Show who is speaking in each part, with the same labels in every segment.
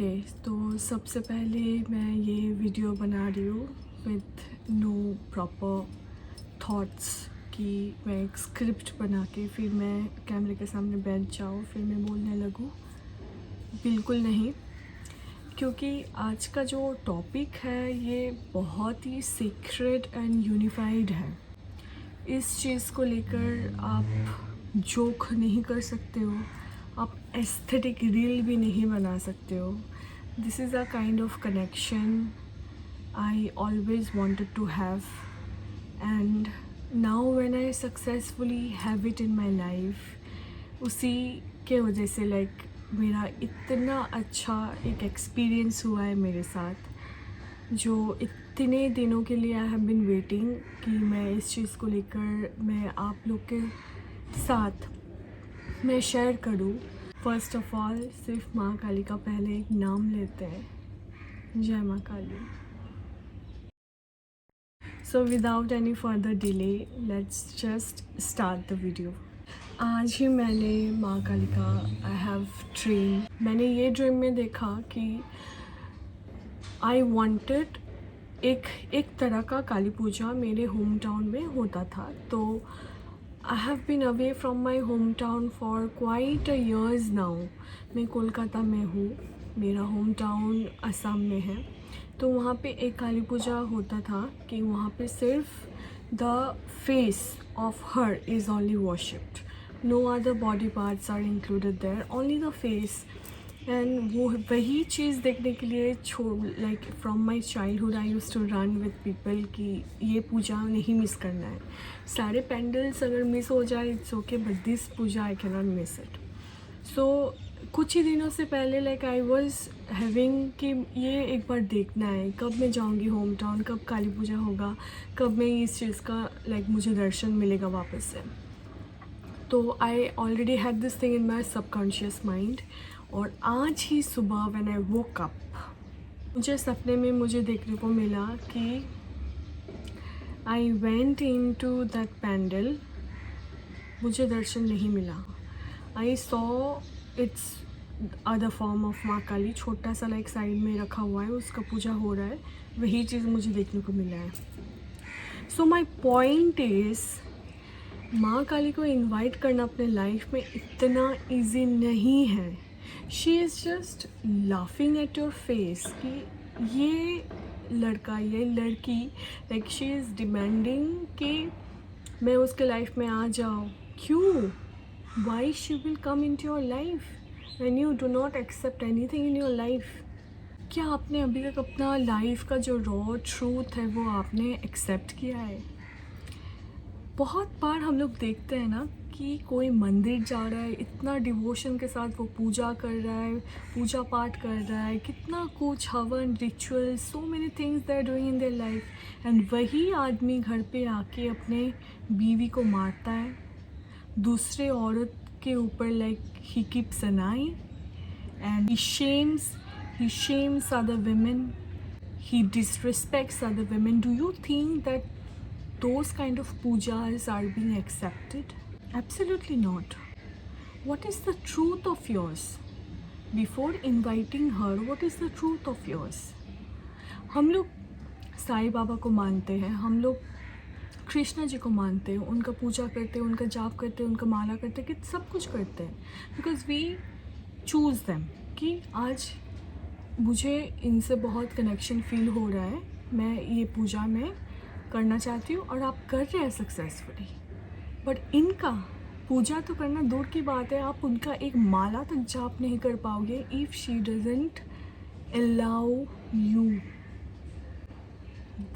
Speaker 1: तो सबसे पहले मैं ये वीडियो बना रही हूँ विद नो प्रॉपर थॉट्स कि मैं एक स्क्रिप्ट बना के फिर मैं कैमरे के सामने बैठ जाऊँ फिर मैं बोलने लगूँ। बिल्कुल नहीं, क्योंकि आज का जो टॉपिक है ये बहुत ही सीक्रेट एंड यूनिफाइड है। इस चीज़ को लेकर आप जोक नहीं कर सकते हो, आप एस्थेटिक रील भी नहीं बना सकते हो। This is a kind of connection I always wanted to have, and now when I successfully have it in my life, उसी के वजह से मेरा इतना अच्छा एक एक्सपीरियंस हुआ है मेरे साथ, जो इतने दिनों के लिए आई हैव बिन वेटिंग कि मैं इस चीज़ को लेकर मैं आप लोग के साथ मैं शेयर करूं। फर्स्ट ऑफ ऑल सिर्फ माँ काली का पहले एक नाम लेते हैं, जय Maa Kali. So without any further delay let's just start the video. आज ही मैंने माँ काली का आई हैव ड्रीम, मैंने ये ड्रीम में देखा कि आई वांटेड एक तरह का काली पूजा मेरे होम टाउन में होता था। तो I have been away from my home town for quite a years now. मैं कोलकाता में हूँ, मेरा होम टाउन असम में है। तो वहाँ पे एक काली पूजा होता था कि वहाँ पे सिर्फ the face of her is only worshipped, no other body parts are included there, only the face. And वो वही चीज़ देखने के लिए from my childhood I use to run with people कि ये पूजा नहीं मिस करना है। सारे पेंडल्स अगर मिस हो जाए it's okay, but this puja I can not miss it. So कुछ ही दिनों से पहले आई वॉज हैविंग कि ये एक बार देखना है, कब मैं जाऊँगी होम टाउन, कब काली पूजा होगा, कब मैं इस चीज़ का मुझे दर्शन मिलेगा वापस से। तो I already had this thing in my subconscious mind. और आज ही सुबह व्हेन आई वोक अप, मुझे सपने में मुझे देखने को मिला कि I went in to that pandal, मुझे दर्शन नहीं मिला। I saw its other form of माँ काली, छोटा सा साइड में रखा हुआ है, उसका पूजा हो रहा है, वही चीज़ मुझे देखने को मिला है। सो माई पॉइंट इज़, माँ काली को इनवाइट करना अपने लाइफ में इतना ईजी नहीं है। She is just laughing at your face कि ये लड़का ये लड़की शी इज़ डिमांडिंग कि मैं उसके लाइफ में आ जाऊँ। क्यों? Why she will come in to your life when you do not accept anything in your life? क्या आपने अभी तक अपना लाइफ का जो रॉ ट्रूथ है वो आपने एक्सेप्ट किया है? बहुत बार हम लोग देखते हैं ना कि कोई मंदिर जा रहा है, इतना डिवोशन के साथ वो पूजा कर रहा है, पूजा पाठ कर रहा है, कितना कुछ हवन ritual, so many things they are doing in their life, and वही आदमी घर पे आके अपने बीवी को मारता है, दूसरे औरत के ऊपर ही keeps an eye and he shames other women, he disrespects other women. Do you think that those kind of pujas are being accepted? Absolutely not. What is the truth of yours? Before inviting her, what is the truth of yours? हम लोग साईं बाबा को मानते हैं, हम लोग कृष्णा जी को मानते हैं, उनका पूजा करते हैं, उनका जाप करते हैं, उनका माला करते हैं, कि सब कुछ करते हैं, बिकॉज वी चूज़ देम कि आज मुझे इनसे बहुत कनेक्शन फील हो रहा है, मैं ये पूजा में करना चाहती हूँ, और आप कर रहे हैं सक्सेसफुली। बट इनका पूजा तो करना दूर की बात है, आप उनका एक माला तक जाप नहीं कर पाओगे if she doesn't allow you.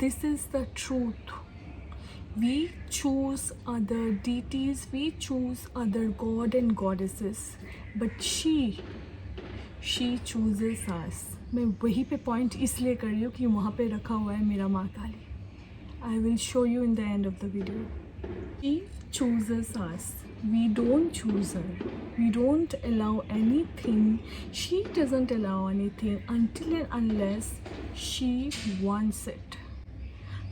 Speaker 1: This is the truth. We choose other deities, we choose other god and goddesses, but she chooses us. मैं वहीं पे पॉइंट इसलिए कर रही हूँ कि वहाँ पे रखा हुआ है मेरा माँ काली। I will show you in the end of the video. She chooses us. We don't choose her. We don't allow anything. She doesn't allow anything until and unless she wants it.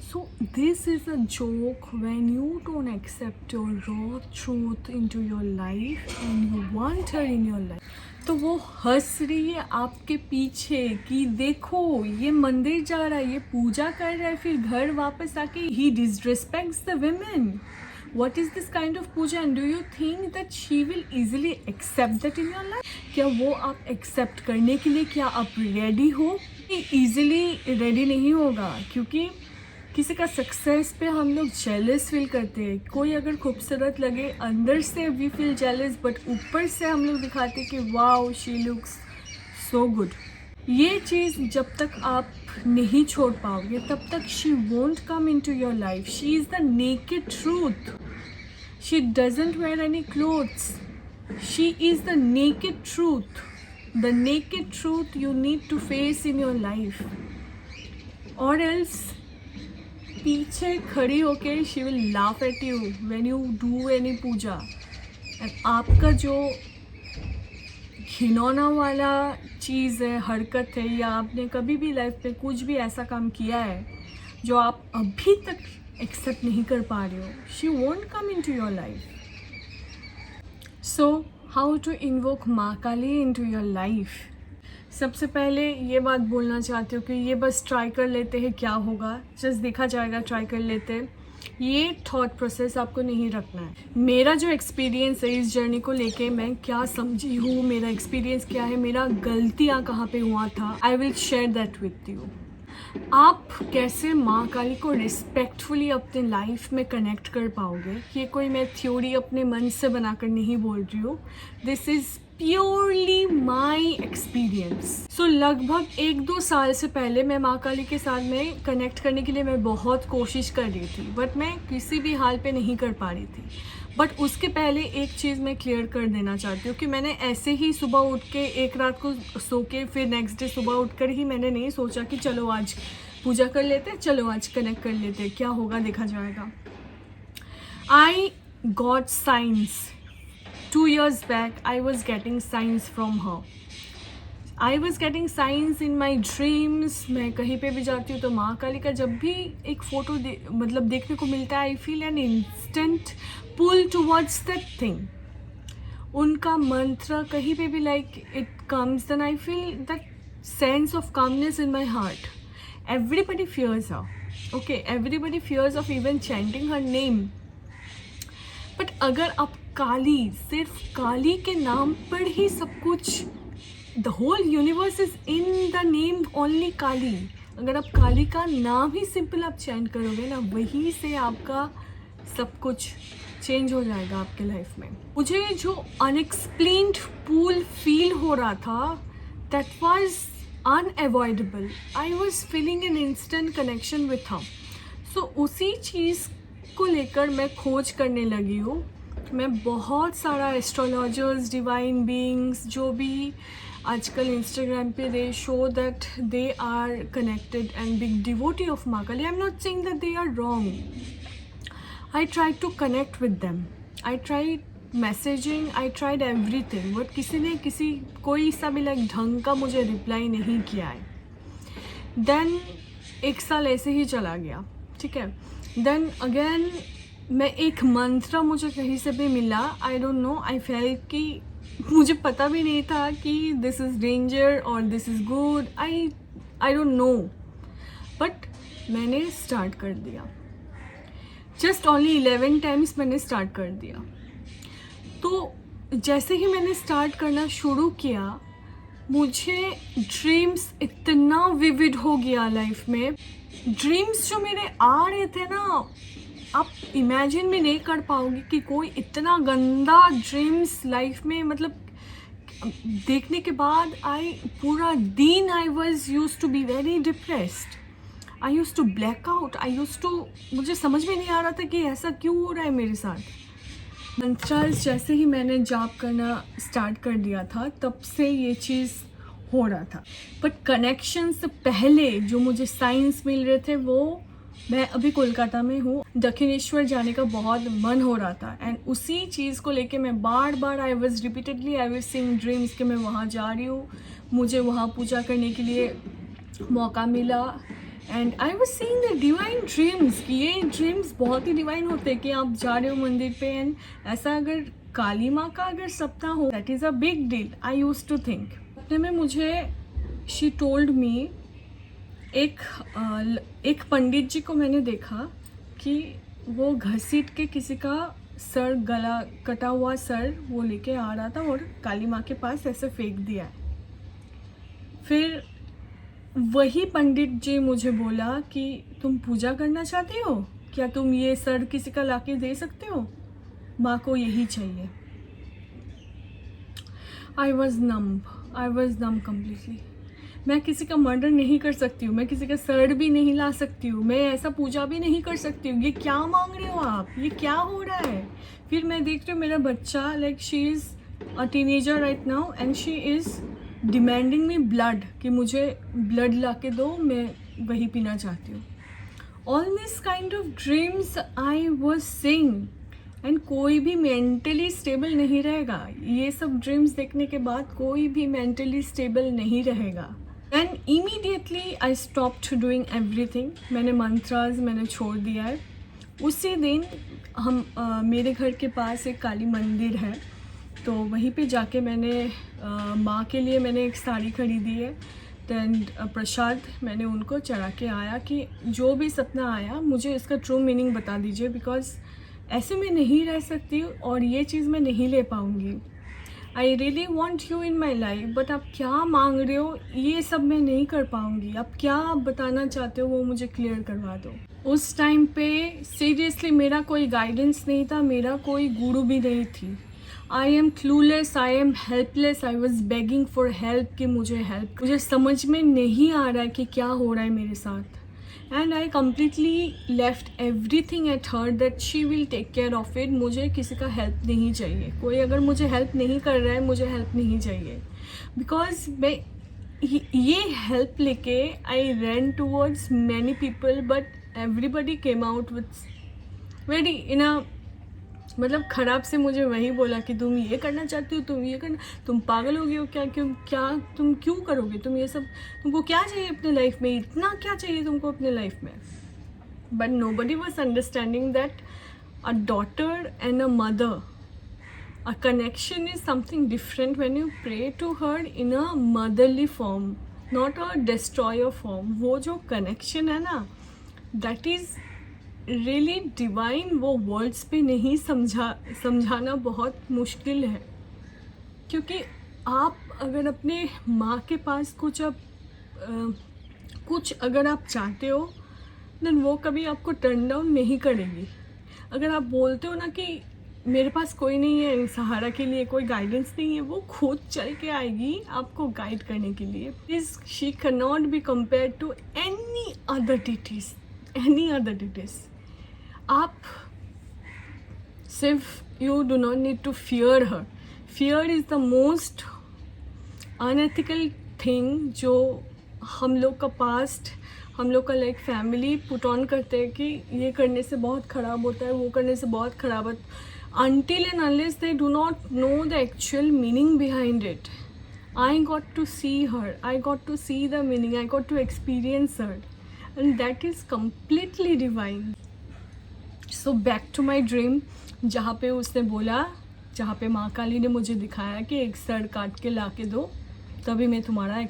Speaker 1: So this is a joke when you don't accept your raw truth into your life and you want her in your life. तो वो हंस रही है आपके पीछे कि देखो ये मंदिर जा रहा है, ये पूजा कर रहा है, फिर घर वापस आके he disrespects the women. What is this kind of puja and do you think that she will easily accept that in your life? क्या वो आप accept करने के लिए क्या आप ready हो? easily ready नहीं होगा, क्योंकि किसी का सक्सेस पे हम लोग जेलस फील करते हैं. कोई अगर खूबसूरत लगे अंदर से वी फील जेलस, बट ऊपर से हम लोग दिखाते हैं कि wow she looks so good. ये चीज़ जब तक आप नहीं छोड़ पाओगे तब तक she won't come into your life. She is the naked truth. She doesn't wear any clothes. She is the naked truth. The naked truth you need to face in your life, और else पीछे खड़ी होके she will laugh at you when you do any पूजा. And आपका जो घिनौना वाला चीज़ है, हरकत है, या आपने कभी भी लाइफ में कुछ भी ऐसा काम किया है जो आप अभी तक एक्सेप्ट नहीं कर पा रहे हो, she won't come into your life. So how to invoke माँ काली इनटू योर लाइफ. सबसे पहले ये बात बोलना चाहती हूँ कि ये बस ट्राई कर लेते हैं क्या होगा, जस्ट देखा जाएगा, ट्राई कर लेते हैं. ये थॉट प्रोसेस आपको नहीं रखना है. मेरा जो एक्सपीरियंस है इस जर्नी को लेके, मैं क्या समझी हूँ, मेरा एक्सपीरियंस क्या है, मेरा गलतियाँ कहाँ पे हुआ था, I will share that with you. आप कैसे माँ काली को रिस्पेक्टफुली अपने लाइफ में कनेक्ट कर पाओगे, ये कोई मैं थ्योरी अपने मन से बनाकर नहीं बोल रही हूँ. This is purely my experience. So लगभग 1-2 साल से पहले मैं माँ काली के साथ में कनेक्ट करने के लिए मैं बहुत कोशिश कर रही थी, बट मैं किसी भी हाल पे नहीं कर पा रही थी. बट उसके पहले एक चीज़ मैं क्लियर कर देना चाहती हूँ कि मैंने ऐसे ही सुबह उठ के एक रात को सो के फिर नेक्स्ट डे सुबह उठकर ही मैंने नहीं सोचा कि चलो आज पूजा कर लेते हैं, चलो आज कनेक्ट कर लेते हैं, क्या होगा देखा जाएगा. I got science. 2 years back, I was getting signs from her. I was getting signs in my dreams. मैं कहीं पे भी जाती हूँ तो माँ काली का जब भी एक फ़ोटो मतलब देखने को मिलता है, I feel an instant pull towards that thing. उनका मंत्र कहीं पे भी like it comes, then I feel that sense of calmness in my heart. Everybody fears her. Okay, everybody fears of even chanting her name. But अगर आप काली, सिर्फ काली के नाम पर ही सब कुछ, the whole universe is in the name only Kali. अगर आप काली का नाम ही सिंपल आप चैंट करोगे ना, वहीं से आपका सब कुछ चेंज हो जाएगा आपके लाइफ में. मुझे जो अनएक्सप्लेन्ड पुल फील हो रहा था, that was unavoidable. I was feeling an instant connection with her. So उसी चीज़ को लेकर मैं खोज करने लगी हूँ. मैं बहुत सारा एस्ट्रोलॉजर्स, डिवाइन बीइंग्स, जो भी आजकल इंस्टाग्राम पे they show that they are connected and big devotee of माँ Kali. I am not saying that they are wrong. I try to connect with them. I try messaging, I tried everything, but किसी ने कोई सा भी like ढंग का मुझे reply नहीं किया है. देन 1 साल ऐसे ही चला गया, ठीक है. देन अगेन मैं एक मंत्र मुझे कहीं से भी मिला. I don't know, I felt कि मुझे पता भी नहीं था कि दिस इज़ डेंजर और this is good. I don't know, but मैंने स्टार्ट कर दिया. जस्ट ओनली 11 टाइम्स मैंने स्टार्ट कर दिया. तो जैसे ही मैंने स्टार्ट करना शुरू किया, मुझे ड्रीम्स इतना विविड हो गया लाइफ में. ड्रीम्स जो मेरे आ रहे थे ना, आप इमेजिन भी नहीं कर पाओगे कि कोई इतना गंदा ड्रीम्स लाइफ में, मतलब देखने के बाद पूरा दिन I was use to be very depressed. I use to black out. मुझे समझ में नहीं आ रहा था कि ऐसा क्यों हो रहा है मेरे साथ. मंत्रास जैसे ही मैंने जाप करना स्टार्ट कर दिया था, तब से ये चीज़ हो रहा था. बट कनेक्शन से पहले जो मुझे साइंस मिल रहे थे, वो मैं अभी कोलकाता में हूँ. दक्षिणेश्वर जाने का बहुत मन हो रहा था एंड उसी चीज़ को लेके मैं बार बार आई वॉज सीइंग ड्रीम्स कि मैं वहाँ जा रही हूँ, मुझे वहाँ पूजा करने के लिए मौका मिला. And I was seeing the divine dreams कि ये ड्रीम्स बहुत ही डिवाइन होते हैं कि आप जा रहे हो मंदिर पे एंड ऐसा अगर काली माँ का अगर सपना हो that is a big deal. I use to think अपने में मुझे शी टोल्ड मी एक पंडित जी को मैंने देखा कि वो घसीट के किसी का सर, गला कटा हुआ सर वो लेके आ रहा था और काली माँ के पास ऐसे फेंक दिया है। फिर वही पंडित जी मुझे बोला कि तुम पूजा करना चाहती हो, क्या तुम ये सर किसी का लाके दे सकते हो, माँ को यही चाहिए। I was numb completely. मैं किसी का मर्डर नहीं कर सकती हूँ, मैं किसी का सर भी नहीं ला सकती हूँ, मैं ऐसा पूजा भी नहीं कर सकती हूँ। ये क्या मांग रहे हो आप, ये क्या हो रहा है। फिर मैं देख रही हूँ मेरा बच्चा, like she is a teenager right now and she is demanding me blood कि मुझे ब्लड ला के दो, मैं वही पीना चाहती हूँ। All this kind of dreams I was seeing and कोई भी मेंटली स्टेबल नहीं रहेगा। ये सब ड्रीम्स देखने के बाद कोई भी मेंटली स्टेबल नहीं रहेगा। And immediately I stopped doing everything. मैंने मंत्रास मैंने छोड़ दिया है। उसी दिन हम मेरे घर के पास एक काली मंदिर है, तो वहीं पे जाके मैंने माँ के लिए मैंने एक साड़ी खरीदी है। दैन प्रसाद मैंने उनको चढ़ा के आया कि जो भी सपना आया मुझे इसका ट्रू मीनिंग बता दीजिए, बिकॉज ऐसे मैं नहीं रह सकती और ये चीज़ मैं नहीं ले पाऊँगी। I really want you in my life, but आप क्या मांग रहे हो ये सब मैं नहीं कर पाऊँगी। आप क्या बताना चाहते हो वो मुझे क्लियर करवा दो। उस टाइम पे सीरियसली मेरा कोई गाइडेंस नहीं था, मेरा कोई गुरु भी नहीं थी। I am clueless, I am helpless, I was begging for help कि मुझे हेल्प। मुझे समझ में नहीं आ रहा है कि क्या हो रहा है मेरे साथ। And I completely left everything at her that she will take care of it. मुझे किसी का हेल्प नहीं चाहिए, कोई अगर मुझे हेल्प नहीं कर रहा है मुझे हेल्प नहीं चाहिए। बिकॉज मैं ये हेल्प लेके I ran towards many people, but everybody came out with very in a मतलब ख़राब से मुझे वही बोला कि तुम ये करना चाहती हो, तुम ये करना, तुम पागल हो गए हो क्या, तुम क्यों करोगे, तुम ये सब, तुमको क्या चाहिए अपने लाइफ में, इतना क्या चाहिए तुमको अपने लाइफ में। But nobody was understanding that a daughter and a mother, a connection is something different when you pray to her in a motherly form, not a destroyer form. वो जो कनेक्शन है ना, दैट इज़ रियली डिवाइन। वो words पे नहीं समझाना बहुत मुश्किल है, क्योंकि आप अगर अपने माँ के पास कुछ अगर आप चाहते हो देन वो कभी आपको टर्न डाउन नहीं करेगी। अगर आप बोलते हो ना कि मेरे पास कोई नहीं है सहारा के लिए, कोई गाइडेंस नहीं है, वो खुद चल के आएगी आपको गाइड करने के लिए। Please she can not be compare to any other deities. आप सिर्फ you do not need to fear her. Fear is the most unethical thing जो हम लोग का पास्ट, हम लोग का लाइक फैमिली पुट ऑन करते हैं कि ये करने से बहुत ख़राब होता है, वो करने से बहुत ख़राब है, until and unless they do not know the actual meaning behind it. I got to see her, I got to see the meaning, I got to experience her, and that is completely divine. So back to my dream, जहाँ पे उसने बोला, जहाँ पे माँ काली ने मुझे दिखाया कि एक सर काट के ला के दो, तभी मैं तुम्हारा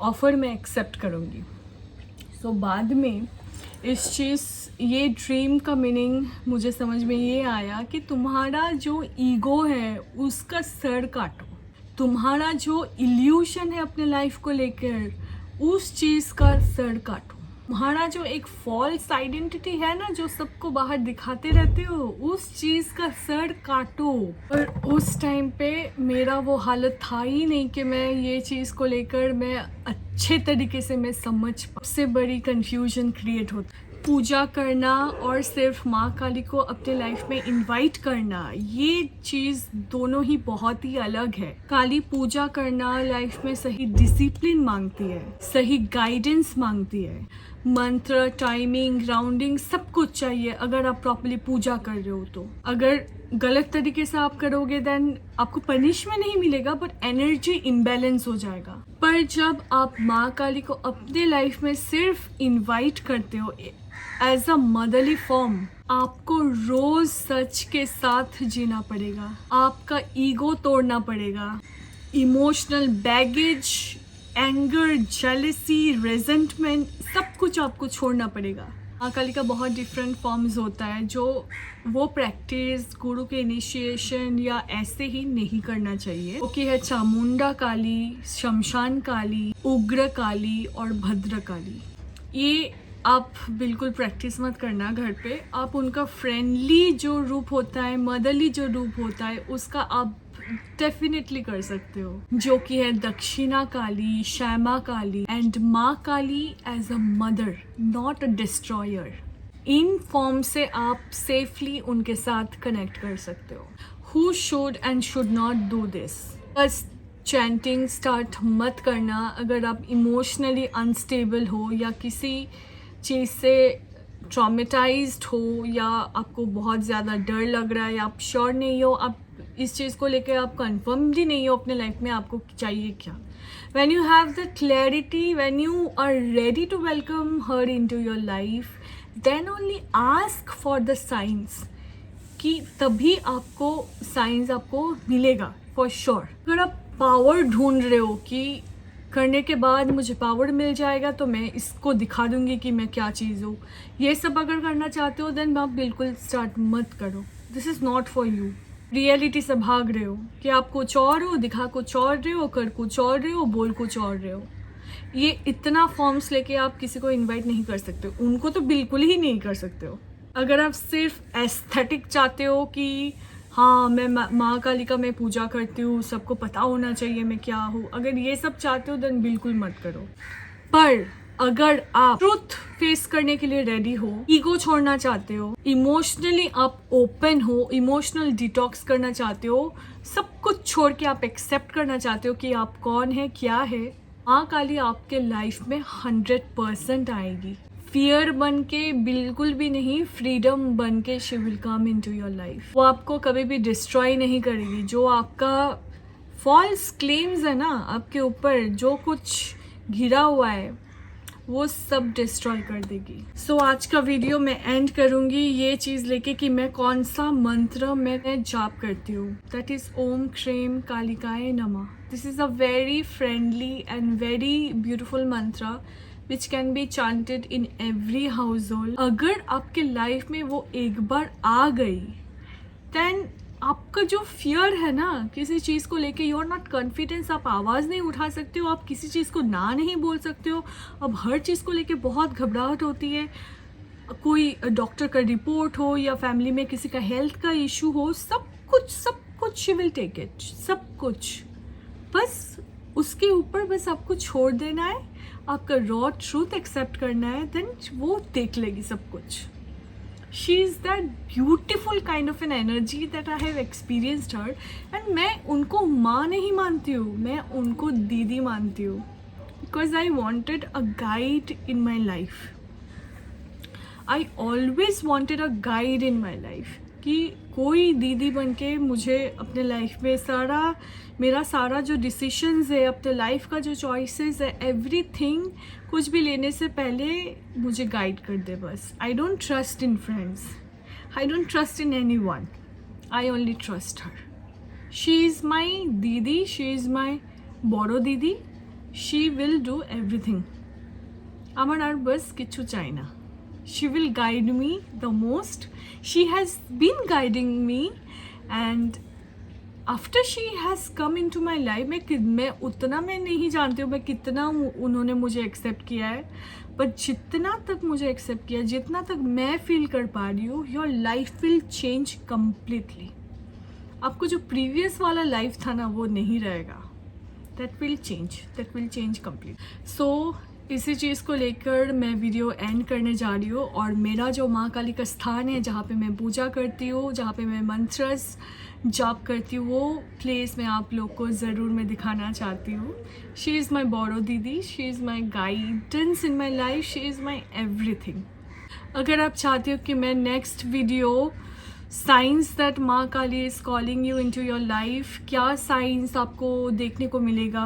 Speaker 1: ऑफ़र मैं एक्सेप्ट करूँगी। सो बाद में ये ड्रीम का मीनिंग मुझे समझ में ये आया कि तुम्हारा जो ईगो है उसका सर काटो, तुम्हारा जो इल्यूशन है अपने लाइफ को लेकर उस चीज़ का सर काटो, तुम्हारा जो एक फॉल्स आइडेंटिटी है ना जो सबको बाहर दिखाते रहते हो उस चीज़ का सर काटो। और उस टाइम पे मेरा वो हालत था ही नहीं कि मैं ये चीज़ को लेकर मैं अच्छे तरीके से मैं समझ सबसे बड़ी कन्फ्यूजन क्रिएट होती। पूजा करना और सिर्फ माँ काली को अपने लाइफ में इनवाइट करना, ये चीज़ दोनों ही बहुत ही अलग है। काली पूजा करना लाइफ में सही डिसिप्लिन मांगती है, सही गाइडेंस मांगती है, मंत्र, टाइमिंग, ग्राउंडिंग सब कुछ चाहिए अगर आप प्रॉपर्ली पूजा कर रहे हो तो। अगर गलत तरीके से आप करोगे देन आपको पनिशमेंट नहीं मिलेगा बट एनर्जी इम्बैलेंस हो जाएगा। पर जब आप माँ काली को अपने लाइफ में सिर्फ इनवाइट करते हो एज अ मदरली फॉर्म, आपको रोज सच के साथ जीना पड़ेगा, आपका ईगो तोड़ना पड़ेगा, इमोशनल बैगेज, एंगर, जेलसी, रेजेंटमेंट सब कुछ आपको छोड़ना पड़ेगा। माँ काली का बहुत डिफरेंट फॉर्म्स होता है जो वो प्रैक्टिस गुरु के इनिशिएशन या ऐसे ही नहीं करना चाहिए। ओके है चामुंडा काली, शमशान काली, उग्र काली और भद्र काली। ये आप बिल्कुल प्रैक्टिस मत करना घर पे। आप उनका फ्रेंडली जो रूप होता है, मदरली जो रूप होता है, उसका आप डेफिनेटली कर सकते हो, जो कि है दक्षिणा काली, Shyama Kali and Maa Kali as a mother, not a destroyer. इन फॉर्म से आप सेफली उनके साथ कनेक्ट कर सकते हो। Who should and should not do this? बस चैंटिंग स्टार्ट मत करना अगर आप इमोशनली अनस्टेबल हो या किसी चीज़ से ट्रॉमेटाइज्ड हो या आपको बहुत ज़्यादा डर लग रहा है या आप श्योर नहीं हो, आप इस चीज़ को लेकर आप कंफर्म भी नहीं हो अपने लाइफ में आपको चाहिए क्या। When you have the clarity, when you are ready to welcome her into your life, then only ask for the signs, कि तभी आपको साइंस आपको मिलेगा फॉर श्योर। अगर आप पावर ढूंढ रहे हो कि करने के बाद मुझे पावर मिल जाएगा तो मैं इसको दिखा दूंगी कि मैं क्या चीज़ हूँ, ये सब अगर करना चाहते हो देन आप बिल्कुल स्टार्ट मत करो। This is not for you. Reality से भाग रहे हो कि आप कुछ और हो, दिखा कुछ और रहे हो, कर कुछ और रहे हो, बोल कुछ और रहे हो। ये इतना फॉर्म्स लेके आप किसी को इनवाइट नहीं कर सकते हो, उनको तो बिल्कुल ही नहीं कर सकते हो। अगर आप सिर्फ एस्थेटिक चाहते हो कि हाँ मैं माँ काली का मैं पूजा करती हूँ, सबको पता होना चाहिए मैं क्या हूँ, अगर ये सब चाहते हो देन बिल्कुल मत करो। पर अगर आप ट्रुथ फेस करने के लिए रेडी हो, ईगो छोड़ना चाहते हो, इमोशनली आप ओपन हो, इमोशनल डिटॉक्स करना चाहते हो, सब कुछ छोड़ के आप एक्सेप्ट करना चाहते हो कि आप कौन है, क्या है, माँ काली आपके लाइफ में 100% आएगी। फियर बन के बिल्कुल भी नहीं, फ्रीडम बन के she will come into your life. वो आपको कभी भी डिस्ट्रॉय नहीं करेगी। जो आपका फॉल्स क्लेम्स है ना आपके ऊपर, जो कुछ घिरा हुआ है, वो सब डिस्ट्रॉय कर देगी। सो आज का वीडियो मैं एंड करूंगी ये चीज़ लेके कि मैं कौन सा मंत्र मैं जाप करती हूँ। That is Om Kreem Kalikaye namah. This is a very friendly and very beautiful mantra which can be chanted in every household. अगर आपके लाइफ में वो एक बार आ गई देन आपका जो फियर है ना किसी चीज़ को लेके, यू आर नॉट कॉन्फिडेंस, आप आवाज़ नहीं उठा सकते हो, आप किसी चीज़ को ना नहीं बोल सकते हो, अब हर चीज़ को लेके बहुत घबराहट होती है, कोई डॉक्टर का रिपोर्ट हो या फैमिली में किसी का हेल्थ का इशू हो, सब कुछ शी विल टेक इट, सब कुछ। बस उसके ऊपर बस आपको छोड़ देना है, आपका रॉ ट्रूथ एक्सेप्ट करना है, देन वो देख लेगी सब कुछ। She is that beautiful kind of an energy that I have experienced her, and मैं उनको माँ नहीं मानती हूँ, मैं उनको दीदी मानती हूँ, because I wanted a guide in my life. I always wanted a guide in my life कि कोई दीदी बनके मुझे अपने लाइफ में मेरा सारा जो डिसीशंस है, अपने लाइफ का जो चॉइसेस है, एवरीथिंग कुछ भी लेने से पहले मुझे गाइड कर दे बस। I don't trust in friends, I don't trust in any one, I only trust her. She is my दीदी, शी इज़ माई बड़ो दीदी, शी विल डू एवरीथिंग। আমার আর বাস কিছু চাই না। She will guide me the most. She has been guiding me, and after she has come into my life, मैं उतना मैं नहीं जानती हूँ मैं कितना उन्होंने मुझे एक्सेप्ट किया है, बट जितना तक मुझे एक्सेप्ट किया, जितना तक मैं फील कर पा रही हूँ, your life will change completely. आपको जो प्रीवियस वाला लाइफ था ना वो नहीं रहेगा, दैट विल चेंज कम्प्लीट। सो इसी चीज़ को लेकर मैं वीडियो एंड करने जा रही हूँ, और मेरा जो माँ काली का स्थान है जहाँ पे मैं पूजा करती हूँ, जहाँ पे मैं मंत्रस जाप करती हूँ, वो प्लेस मैं आप लोग को ज़रूर मैं दिखाना चाहती हूँ। शी इज़ माई बड़ो दीदी, she is my guidance in my life, she is my everything. अगर आप चाहते हो कि मैं next video signs that Maa Kali is calling you into your life, क्या साइंस आपको देखने को मिलेगा।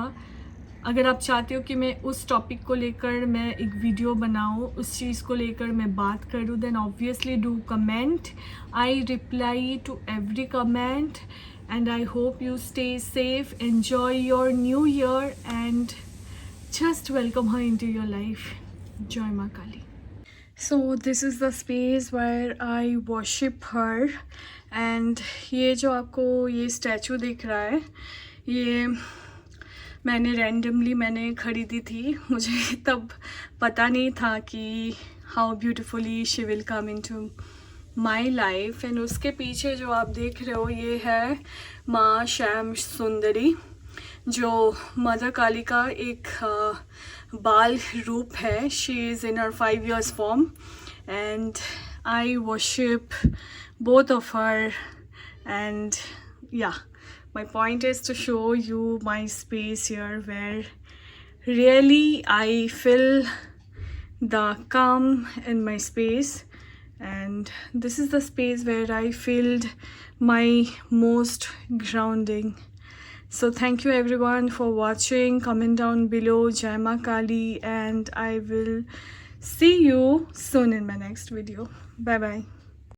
Speaker 1: अगर आप चाहते हो कि मैं उस टॉपिक को लेकर मैं एक वीडियो बनाऊँ, उस चीज़ को लेकर मैं बात करूँ, then obviously do comment. I reply to every comment and I hope you stay safe, enjoy your new year and just welcome her into your life. Joy Ma Kali. So this is the space where I worship her and ये जो आपको ये statue दिख रहा है, ये मैंने randomly मैंने ख़रीदी थी। मुझे तब पता नहीं था कि how beautifully she will come into my life. And उसके पीछे जो आप देख रहे हो ये है माँ श्याम सुंदरी, जो मदर काली का एक बाल रूप है। She is in her 5 years form and I worship both of her. And yeah, my point is to show you my space here where really I feel the calm in my space, and this is the space where I felt my most grounding. So thank you everyone for watching. Comment down below Jai Ma Kali, and I will see you soon in my next video. Bye bye.